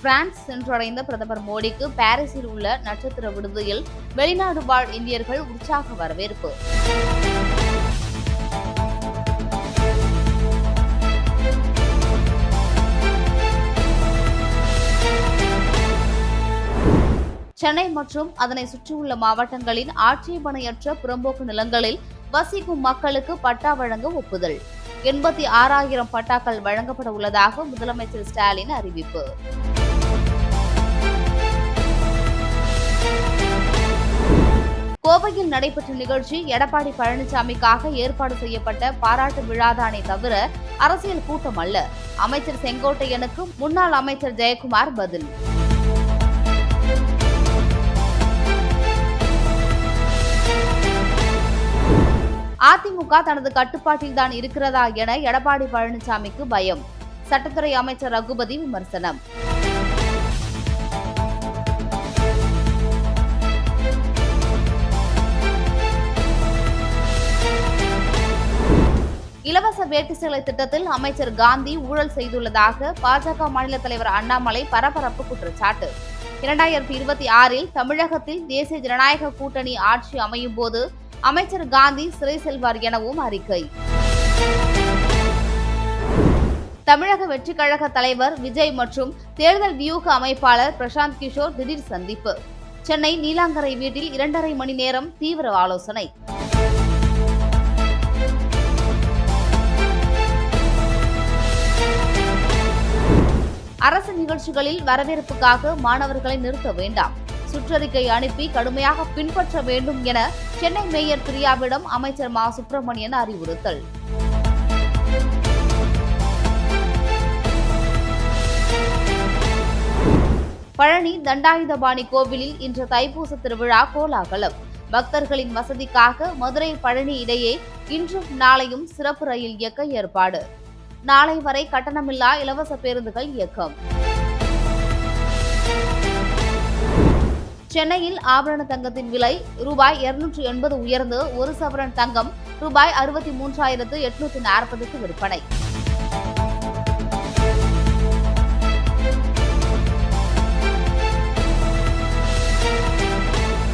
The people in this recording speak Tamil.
பிரான்ஸ் சென்றடைந்த பிரதமர் மோடிக்கு பாரிஸில் உள்ள நட்சத்திர விடுதியில் வெளிநாடு வாழ் இந்தியர்கள் உற்சாக வரவேற்பு. சென்னை மற்றும் அதனை சுற்றியுள்ள மாவட்டங்களின் ஆட்சேபணையற்ற புறம்போக்கு நிலங்களில் வசிக்கும் மக்களுக்கு பட்டா வழங்க ஒப்புதல். 86,000 பட்டாக்கள் வழங்கப்பட உள்ளதாக முதலமைச்சர் ஸ்டாலின் அறிவிப்பு. கோவையில் நடைபெற்ற நிகழ்ச்சி எடப்பாடி பழனிசாமிக்காக ஏற்பாடு செய்யப்பட்ட பாராட்டு விழாதானே தவிர அரசியல் கூட்டம் அல்ல. அமைச்சர் செங்கோட்டையனுக்கு முன்னாள் அமைச்சர் ஜெயக்குமார் பதில். அதிமுக தனது கட்டுப்பாட்டில் தான் இருக்கிறதா என எடப்பாடி பழனிசாமிக்கு பயம். சட்டத்துறை அமைச்சர் ரகுபதி விமர்சனம். இலவச வேட்டி சேலை திட்டத்தில் அமைச்சர் காந்தி ஊழல் செய்துள்ளதாக பாஜக மாநில தலைவர் அண்ணாமலை பரபரப்பு குற்றச்சாட்டு. 2026 தமிழகத்தில் தேசிய ஜனநாயக கூட்டணி ஆட்சி அமையும் போது அமைச்சர் காந்தி சிறை செல்வார் எனவும் அறிக்கை. தமிழக வெற்றிக் கழக தலைவர் விஜய் மற்றும் தேர்தல் வியூக அமைப்பாளர் பிரசாந்த் கிஷோர் திடீர் சந்திப்பு. சென்னை நீலாங்கரை வீட்டில் 2.5 மணி நேரம் தீவிர ஆலோசனை. அரசு நிகழ்ச்சிகளில் வரவேற்புக்காக மாணவர்களை நிறுத்த வேண்டாம். சுற்றறிக்கை அனுப்பி கடுமையாக பின்பற்ற வேண்டும் என சென்னை மேயர் பிரியாவிடம் அமைச்சர் மா சுப்பிரமணியன் அறிவுறுத்தல். பழனி தண்டாயுதபாணி கோவிலில் இன்று தைப்பூச திருவிழா கோலாகலம். பக்தர்களின் வசதிக்காக மதுரை பழனி இடையே இன்றும் நாளையும் சிறப்பு ரயில் இயக்க ஏற்பாடு. நாளை வரை கட்டணமில்லா இலவச பேருந்துகள் இயக்கம். சென்னையில் ஆபரண தங்கத்தின் விலை ரூபாய் 280 உயர்ந்து 1 சவரன் தங்கம் ரூபாய் 63,840க்கு விற்பனை.